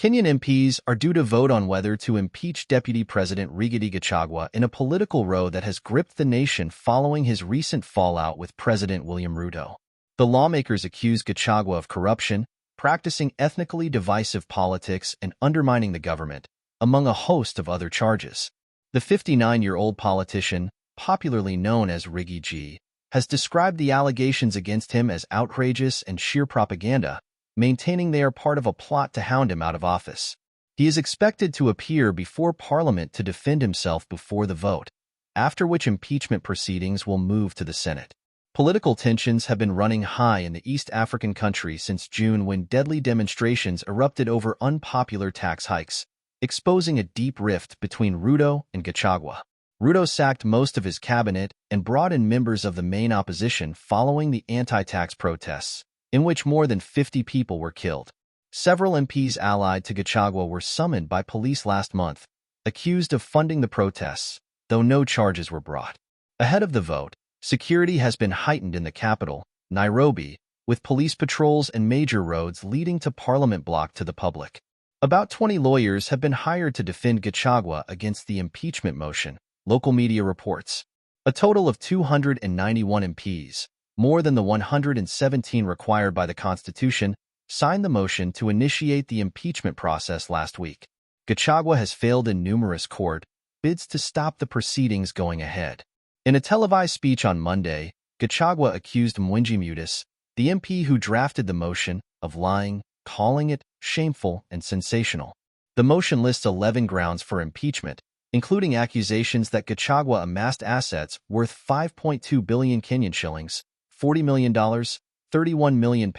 Kenyan MPs are due to vote on whether to impeach Deputy President Rigathi Gachagua in a political row that has gripped the nation following his recent fallout with President William Ruto. The lawmakers accuse Gachagua of corruption, practicing ethnically divisive politics, and undermining the government, among a host of other charges. The 59-year-old politician, popularly known as Riggy G, has described the allegations against him as outrageous and sheer propaganda, maintaining they are part of a plot to hound him out of office. He is expected to appear before Parliament to defend himself before the vote, after which impeachment proceedings will move to the Senate. Political tensions have been running high in the East African country since June when deadly demonstrations erupted over unpopular tax hikes, exposing a deep rift between Ruto and Gachagua. Ruto sacked most of his cabinet and brought in members of the main opposition following the anti-tax protests, in which more than 50 people were killed. Several MPs allied to Gachagua were summoned by police last month, accused of funding the protests, though no charges were brought. Ahead of the vote, security has been heightened in the capital, Nairobi, with police patrols and major roads leading to Parliament blocked to the public. About 20 lawyers have been hired to defend Gachagua against the impeachment motion, local media reports. A total of 291 MPs, more than the 117 required by the Constitution, signed the motion to initiate the impeachment process last week. Gachagua has failed in numerous court bids to stop the proceedings going ahead. In a televised speech on Monday, Gachagua accused Mwengi Mutis, the MP who drafted the motion, of lying, calling it shameful and sensational. The motion lists 11 grounds for impeachment, including accusations that Gachagua amassed assets worth 5.2 billion Kenyan shillings, $40 million, £31 million,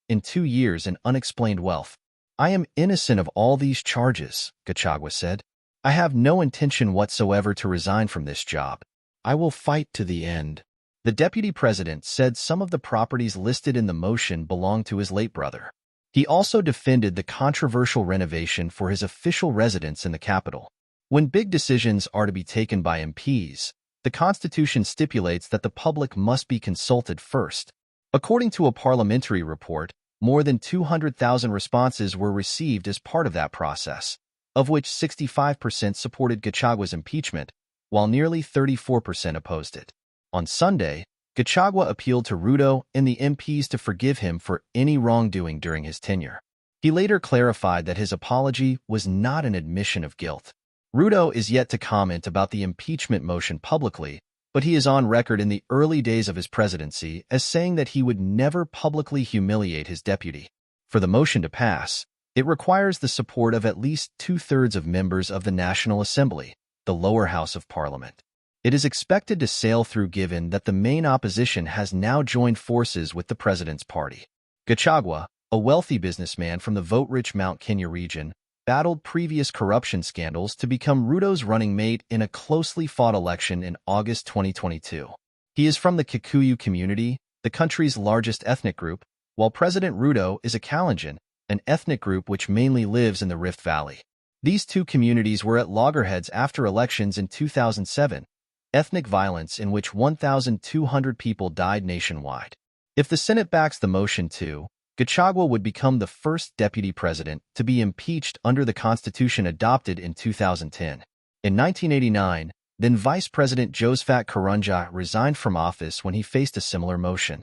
in 2 years in unexplained wealth. I am innocent of all these charges, Gachagua said. I have no intention whatsoever to resign from this job. I will fight to the end. The deputy president said some of the properties listed in the motion belonged to his late brother. He also defended the controversial renovation for his official residence in the capital. When big decisions are to be taken by MPs, the Constitution stipulates that the public must be consulted first. According to a parliamentary report, more than 200,000 responses were received as part of that process, of which 65% supported Gachagua's impeachment, while nearly 34% opposed it. On Sunday, Gachagua appealed to Ruto and the MPs to forgive him for any wrongdoing during his tenure. He later clarified that his apology was not an admission of guilt. Ruto is yet to comment about the impeachment motion publicly, but he is on record in the early days of his presidency as saying that he would never publicly humiliate his deputy. For the motion to pass, it requires the support of at least 2/3 of members of the National Assembly, the lower house of Parliament. It is expected to sail through given that the main opposition has now joined forces with the president's party. Gachagua, a wealthy businessman from the vote-rich Mount Kenya region, battled previous corruption scandals to become Ruto's running mate in a closely fought election in August 2022. He is from the Kikuyu community, the country's largest ethnic group, while President Ruto is a Kalenjin, an ethnic group which mainly lives in the Rift Valley. These two communities were at loggerheads after elections in 2007, ethnic violence in which 1,200 people died nationwide. If the Senate backs the motion too, Gachagua would become the first deputy president to be impeached under the Constitution adopted in 2010. In 1989, then Vice President Josephat Karunja resigned from office when he faced a similar motion.